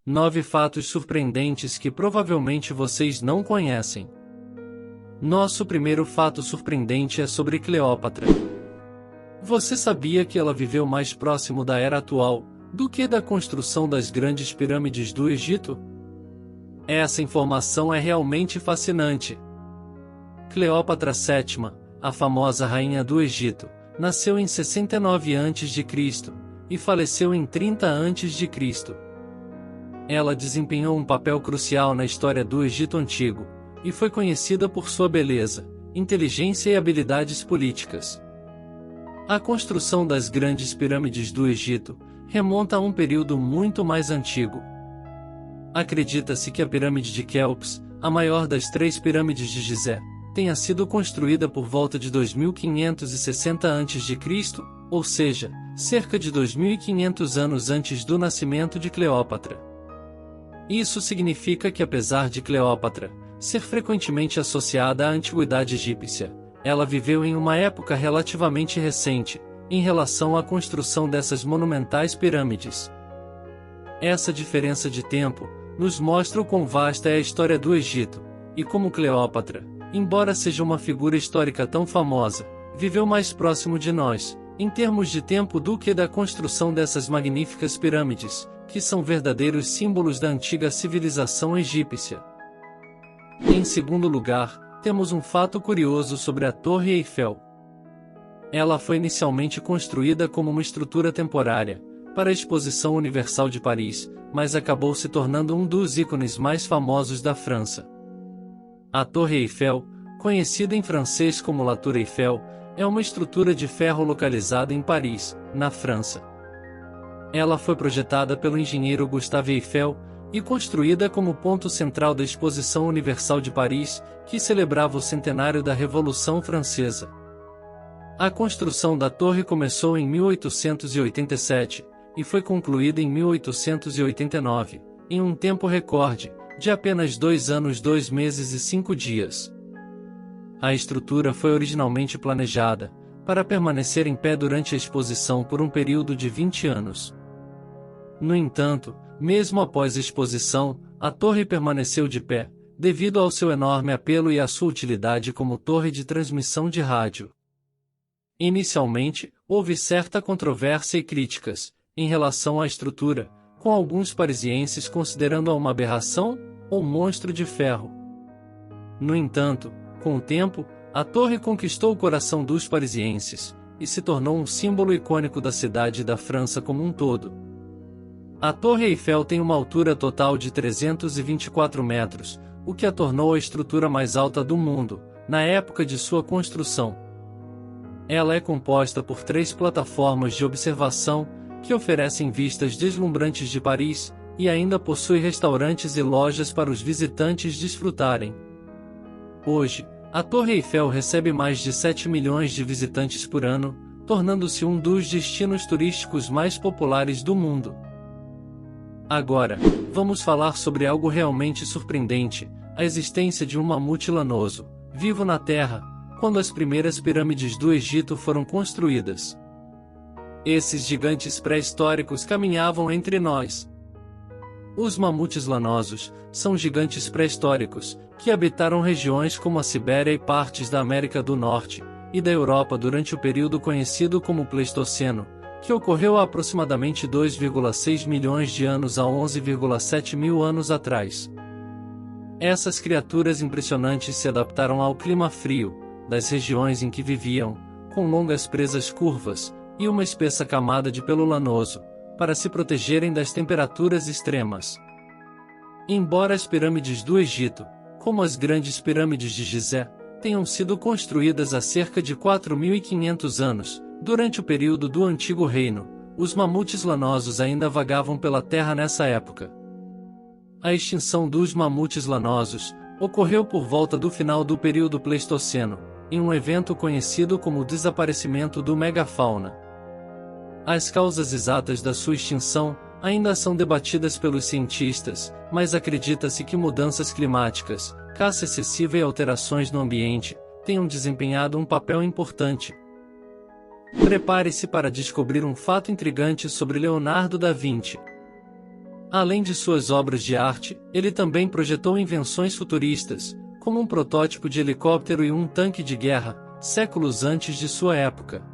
9 fatos surpreendentes que provavelmente vocês não conhecem. Nosso primeiro fato surpreendente é sobre Cleópatra. Você sabia que ela viveu mais próximo da era atual do que da construção das grandes pirâmides do Egito? Essa informação é realmente fascinante. Cleópatra VII, a famosa rainha do Egito, nasceu em 69 a.C. e faleceu em 30 a.C. Ela desempenhou um papel crucial na história do Egito Antigo, e foi conhecida por sua beleza, inteligência e habilidades políticas. A construção das grandes pirâmides do Egito remonta a um período muito mais antigo. Acredita-se que a pirâmide de Quéops, a maior das 3 pirâmides de Gizé, tenha sido construída por volta de 2560 a.C., ou seja, cerca de 2500 anos antes do nascimento de Cleópatra. Isso significa que, apesar de Cleópatra ser frequentemente associada à antiguidade egípcia, ela viveu em uma época relativamente recente, em relação à construção dessas monumentais pirâmides. Essa diferença de tempo nos mostra o quão vasta é a história do Egito, e como Cleópatra, embora seja uma figura histórica tão famosa, viveu mais próximo de nós, em termos de tempo, do que da construção dessas magníficas pirâmides, que são verdadeiros símbolos da antiga civilização egípcia. Em segundo lugar, temos um fato curioso sobre a Torre Eiffel. Ela foi inicialmente construída como uma estrutura temporária, para a Exposição Universal de Paris, mas acabou se tornando um dos ícones mais famosos da França. A Torre Eiffel, conhecida em francês como La Tour Eiffel, é uma estrutura de ferro localizada em Paris, na França. Ela foi projetada pelo engenheiro Gustave Eiffel e construída como ponto central da Exposição Universal de Paris, que celebrava o centenário da Revolução Francesa. A construção da torre começou em 1887 e foi concluída em 1889, em um tempo recorde de apenas 2 anos, 2 meses e 5 dias. A estrutura foi originalmente planejada para permanecer em pé durante a exposição por um período de 20 anos. No entanto, mesmo após a exposição, a torre permaneceu de pé, devido ao seu enorme apelo e à sua utilidade como torre de transmissão de rádio. Inicialmente, houve certa controvérsia e críticas em relação à estrutura, com alguns parisienses considerando-a uma aberração ou monstro de ferro. No entanto, com o tempo, a torre conquistou o coração dos parisienses e se tornou um símbolo icônico da cidade e da França como um todo. A Torre Eiffel tem uma altura total de 324 metros, o que a tornou a estrutura mais alta do mundo, na época de sua construção. Ela é composta por 3 plataformas de observação, que oferecem vistas deslumbrantes de Paris, e ainda possui restaurantes e lojas para os visitantes desfrutarem. Hoje, a Torre Eiffel recebe mais de 7 milhões de visitantes por ano, tornando-se um dos destinos turísticos mais populares do mundo. Agora, vamos falar sobre algo realmente surpreendente: a existência de um mamute lanoso, vivo na Terra, quando as primeiras pirâmides do Egito foram construídas. Esses gigantes pré-históricos caminhavam entre nós. Os mamutes lanosos são gigantes pré-históricos, que habitaram regiões como a Sibéria e partes da América do Norte e da Europa durante o período conhecido como Pleistoceno, que ocorreu há aproximadamente 2,6 milhões de anos a 11,7 mil anos atrás. Essas criaturas impressionantes se adaptaram ao clima frio das regiões em que viviam, com longas presas curvas e uma espessa camada de pelo lanoso, para se protegerem das temperaturas extremas. Embora as pirâmides do Egito, como as grandes pirâmides de Gizé, tenham sido construídas há cerca de 4.500 anos, durante o período do Antigo Reino, os mamutes lanosos ainda vagavam pela Terra nessa época. A extinção dos mamutes lanosos ocorreu por volta do final do período Pleistoceno, em um evento conhecido como o desaparecimento do megafauna. As causas exatas da sua extinção ainda são debatidas pelos cientistas, mas acredita-se que mudanças climáticas, caça excessiva e alterações no ambiente tenham desempenhado um papel importante. Prepare-se para descobrir um fato intrigante sobre Leonardo da Vinci. Além de suas obras de arte, ele também projetou invenções futuristas, como um protótipo de helicóptero e um tanque de guerra, séculos antes de sua época.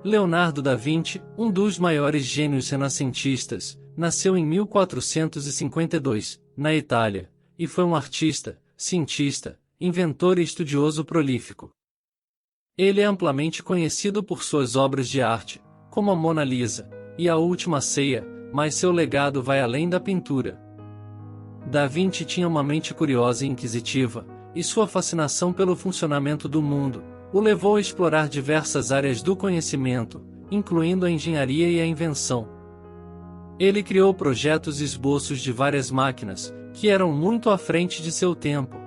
Leonardo da Vinci, um dos maiores gênios renascentistas, nasceu em 1452, na Itália, e foi um artista, cientista, inventor e estudioso prolífico. Ele é amplamente conhecido por suas obras de arte, como a Mona Lisa e a Última Ceia, mas seu legado vai além da pintura. Da Vinci tinha uma mente curiosa e inquisitiva, e sua fascinação pelo funcionamento do mundo o levou a explorar diversas áreas do conhecimento, incluindo a engenharia e a invenção. Ele criou projetos e esboços de várias máquinas, que eram muito à frente de seu tempo.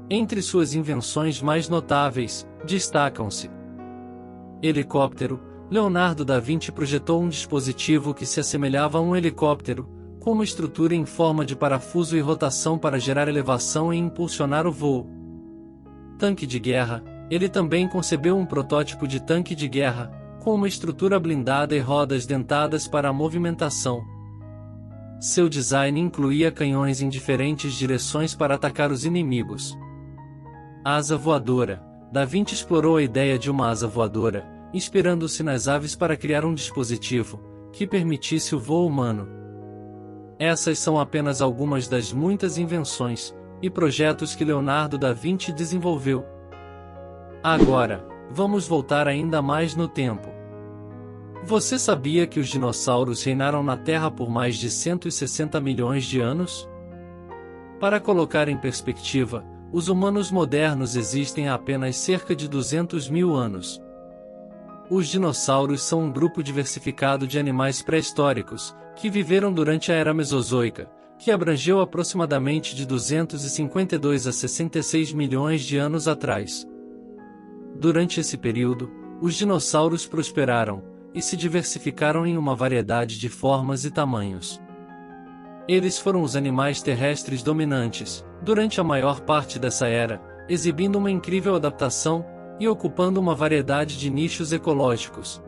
Entre suas invenções mais notáveis, destacam-se: helicóptero. Leonardo da Vinci projetou um dispositivo que se assemelhava a um helicóptero, com uma estrutura em forma de parafuso e rotação para gerar elevação e impulsionar o voo. Tanque de guerra. Ele também concebeu um protótipo de tanque de guerra, com uma estrutura blindada e rodas dentadas para a movimentação. Seu design incluía canhões em diferentes direções para atacar os inimigos. Asa voadora. Da Vinci explorou a ideia de uma asa voadora, inspirando-se nas aves para criar um dispositivo que permitisse o voo humano. Essas são apenas algumas das muitas invenções e projetos que Leonardo da Vinci desenvolveu. Agora, vamos voltar ainda mais no tempo. Você sabia que os dinossauros reinaram na Terra por mais de 160 milhões de anos? Para colocar em perspectiva, os humanos modernos existem há apenas cerca de 200 mil anos. Os dinossauros são um grupo diversificado de animais pré-históricos, que viveram durante a Era Mesozoica, que abrangeu aproximadamente de 252 a 66 milhões de anos atrás. Durante esse período, os dinossauros prosperaram e se diversificaram em uma variedade de formas e tamanhos. Eles foram os animais terrestres dominantes, durante a maior parte dessa era, exibindo uma incrível adaptação e ocupando uma variedade de nichos ecológicos.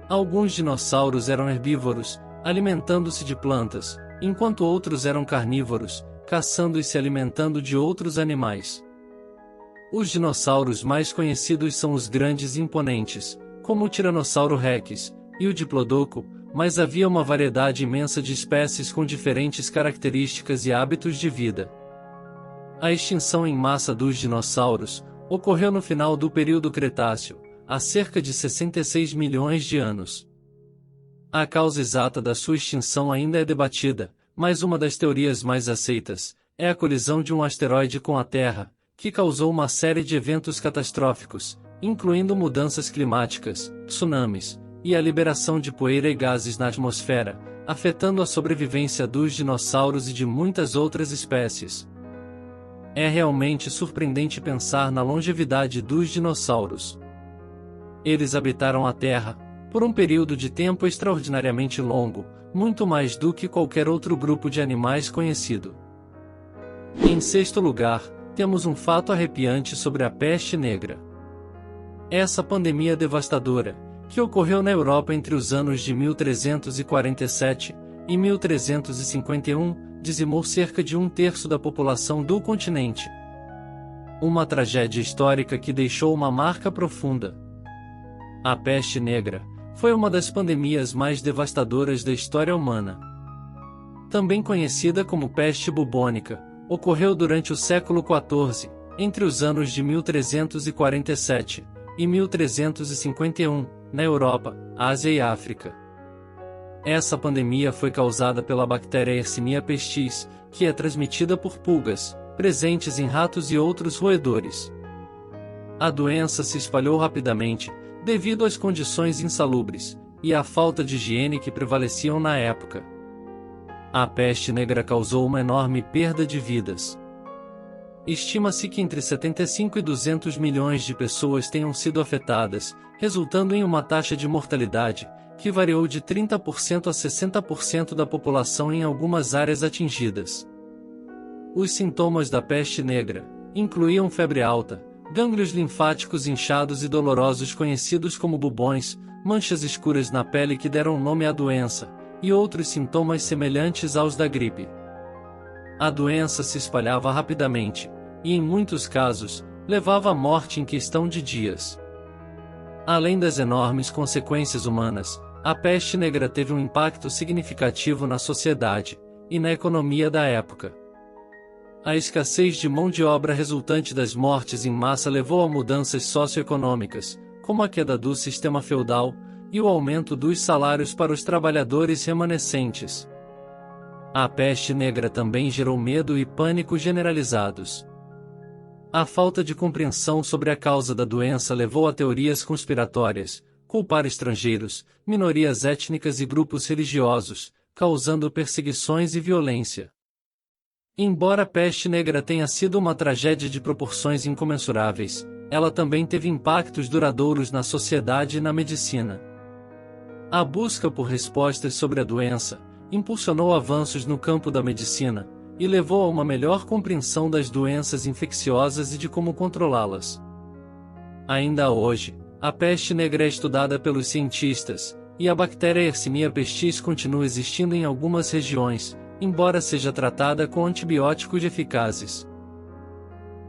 Alguns dinossauros eram herbívoros, alimentando-se de plantas, enquanto outros eram carnívoros, caçando e se alimentando de outros animais. Os dinossauros mais conhecidos são os grandes e imponentes, como o Tiranossauro Rex e o Diplodocus, mas havia uma variedade imensa de espécies com diferentes características e hábitos de vida. A extinção em massa dos dinossauros ocorreu no final do período Cretáceo, há cerca de 66 milhões de anos. A causa exata da sua extinção ainda é debatida, mas uma das teorias mais aceitas é a colisão de um asteroide com a Terra, que causou uma série de eventos catastróficos, incluindo mudanças climáticas, tsunamis, e a liberação de poeira e gases na atmosfera, afetando a sobrevivência dos dinossauros e de muitas outras espécies. É realmente surpreendente pensar na longevidade dos dinossauros. Eles habitaram a Terra por um período de tempo extraordinariamente longo, muito mais do que qualquer outro grupo de animais conhecido. Em sexto lugar, temos um fato arrepiante sobre a peste negra. Essa pandemia devastadora, que ocorreu na Europa entre os anos de 1347 e 1351, dizimou cerca de um terço da população do continente. Uma tragédia histórica que deixou uma marca profunda. A peste negra foi uma das pandemias mais devastadoras da história humana. Também conhecida como peste bubônica, ocorreu durante o século XIV, entre os anos de 1347 e 1351, na Europa, Ásia e África. Essa pandemia foi causada pela bactéria Yersinia pestis, que é transmitida por pulgas, presentes em ratos e outros roedores. A doença se espalhou rapidamente, devido às condições insalubres e à falta de higiene que prevaleciam na época. A peste negra causou uma enorme perda de vidas. Estima-se que entre 75 e 200 milhões de pessoas tenham sido afetadas, resultando em uma taxa de mortalidade que variou de 30% a 60% da população em algumas áreas atingidas. Os sintomas da peste negra incluíam febre alta, gânglios linfáticos inchados e dolorosos conhecidos como bubões, manchas escuras na pele que deram nome à doença, e outros sintomas semelhantes aos da gripe. A doença se espalhava rapidamente, e em muitos casos, levava à morte em questão de dias. Além das enormes consequências humanas, a peste negra teve um impacto significativo na sociedade e na economia da época. A escassez de mão de obra resultante das mortes em massa levou a mudanças socioeconômicas, como a queda do sistema feudal e o aumento dos salários para os trabalhadores remanescentes. A peste negra também gerou medo e pânico generalizados. A falta de compreensão sobre a causa da doença levou a teorias conspiratórias, culpar estrangeiros, minorias étnicas e grupos religiosos, causando perseguições e violência. Embora a peste negra tenha sido uma tragédia de proporções incomensuráveis, ela também teve impactos duradouros na sociedade e na medicina. A busca por respostas sobre a doença impulsionou avanços no campo da medicina e levou a uma melhor compreensão das doenças infecciosas e de como controlá-las. Ainda hoje, a peste negra é estudada pelos cientistas, e a bactéria Yersinia pestis continua existindo em algumas regiões, embora seja tratada com antibióticos eficazes.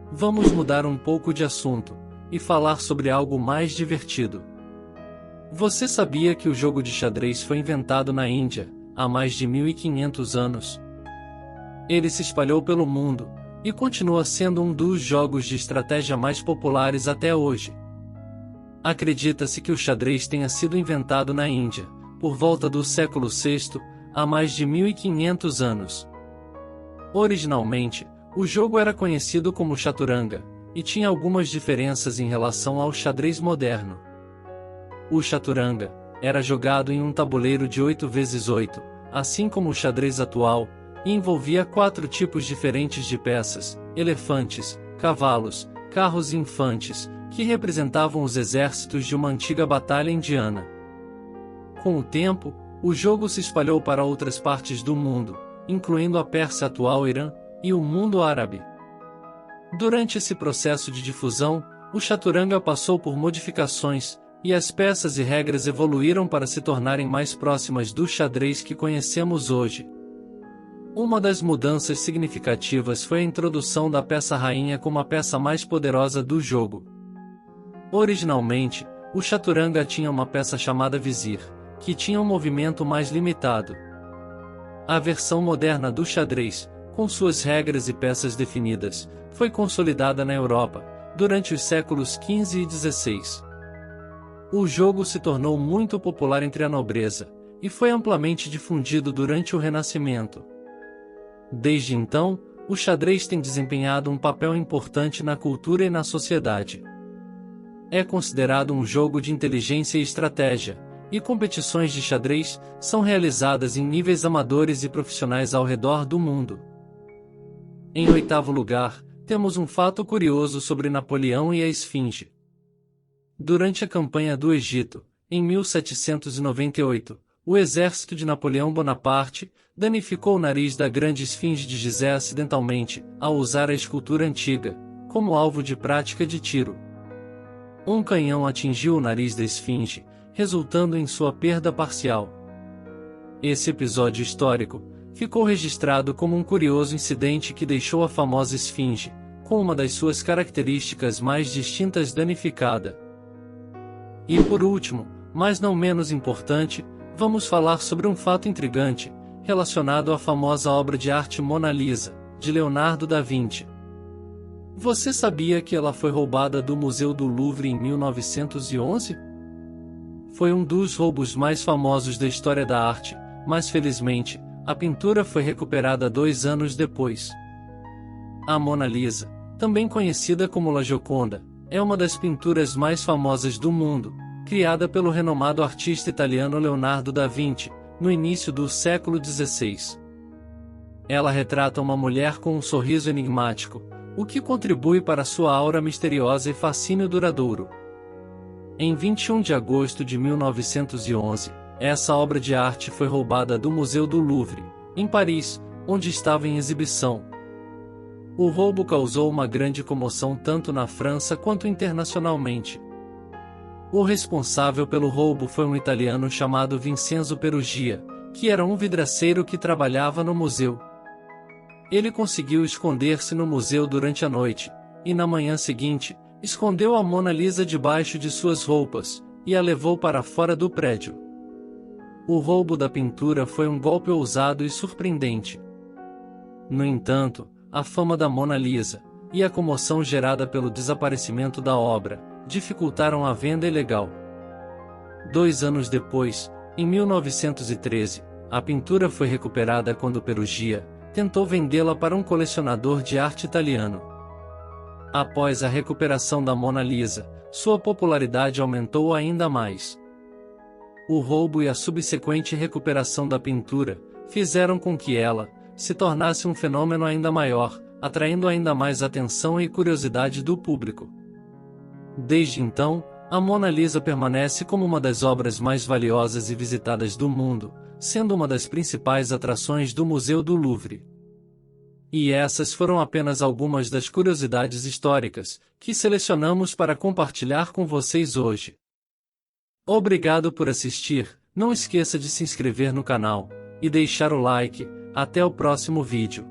Vamos mudar um pouco de assunto e falar sobre algo mais divertido. Você sabia que o jogo de xadrez foi inventado na Índia, há mais de 1500 anos? Ele se espalhou pelo mundo e continua sendo um dos jogos de estratégia mais populares até hoje. Acredita-se que o xadrez tenha sido inventado na Índia, por volta do século VI, há mais de 1500 anos. Originalmente, o jogo era conhecido como chaturanga, e tinha algumas diferenças em relação ao xadrez moderno. O chaturanga era jogado em um tabuleiro de 8x8, assim como o xadrez atual, e envolvia 4 tipos diferentes de peças: elefantes, cavalos, carros e infantes, que representavam os exércitos de uma antiga batalha indiana. Com o tempo, o jogo se espalhou para outras partes do mundo, incluindo a Pérsia atual, Irã, e o mundo árabe. Durante esse processo de difusão, o chaturanga passou por modificações, e as peças e regras evoluíram para se tornarem mais próximas do xadrez que conhecemos hoje. Uma das mudanças significativas foi a introdução da peça rainha como a peça mais poderosa do jogo. Originalmente, o chaturanga tinha uma peça chamada vizir, que tinha um movimento mais limitado. A versão moderna do xadrez, com suas regras e peças definidas, foi consolidada na Europa, durante os séculos XV e XVI. O jogo se tornou muito popular entre a nobreza, e foi amplamente difundido durante o Renascimento. Desde então, o xadrez tem desempenhado um papel importante na cultura e na sociedade. É considerado um jogo de inteligência e estratégia, e competições de xadrez são realizadas em níveis amadores e profissionais ao redor do mundo. Em 8º lugar, temos um fato curioso sobre Napoleão e a Esfinge. Durante a campanha do Egito, em 1798, o exército de Napoleão Bonaparte danificou o nariz da grande Esfinge de Gizé acidentalmente, ao usar a escultura antiga, como alvo de prática de tiro. Um canhão atingiu o nariz da Esfinge, resultando em sua perda parcial. Esse episódio histórico ficou registrado como um curioso incidente que deixou a famosa Esfinge, com uma das suas características mais distintas, danificada. E por último, mas não menos importante, vamos falar sobre um fato intrigante, relacionado à famosa obra de arte Mona Lisa, de Leonardo da Vinci. Você sabia que ela foi roubada do Museu do Louvre em 1911? Foi um dos roubos mais famosos da história da arte, mas felizmente, a pintura foi recuperada 2 anos depois. A Mona Lisa, também conhecida como La Gioconda, é uma das pinturas mais famosas do mundo, criada pelo renomado artista italiano Leonardo da Vinci, no início do século XVI. Ela retrata uma mulher com um sorriso enigmático, o que contribui para sua aura misteriosa e fascínio duradouro. Em 21 de agosto de 1911, essa obra de arte foi roubada do Museu do Louvre, em Paris, onde estava em exibição. O roubo causou uma grande comoção tanto na França quanto internacionalmente. O responsável pelo roubo foi um italiano chamado Vincenzo Perugia, que era um vidraceiro que trabalhava no museu. Ele conseguiu esconder-se no museu durante a noite, e na manhã seguinte, escondeu a Mona Lisa debaixo de suas roupas, e a levou para fora do prédio. O roubo da pintura foi um golpe ousado e surpreendente. No entanto, a fama da Mona Lisa, e a comoção gerada pelo desaparecimento da obra, dificultaram a venda ilegal. 2 anos depois, em 1913, a pintura foi recuperada quando Perugia tentou vendê-la para um colecionador de arte italiano. Após a recuperação da Mona Lisa, sua popularidade aumentou ainda mais. O roubo e a subsequente recuperação da pintura fizeram com que ela se tornasse um fenômeno ainda maior, atraindo ainda mais atenção e curiosidade do público. Desde então, a Mona Lisa permanece como uma das obras mais valiosas e visitadas do mundo, sendo uma das principais atrações do Museu do Louvre. E essas foram apenas algumas das curiosidades históricas que selecionamos para compartilhar com vocês hoje. Obrigado por assistir, não esqueça de se inscrever no canal e deixar o like. Até o próximo vídeo.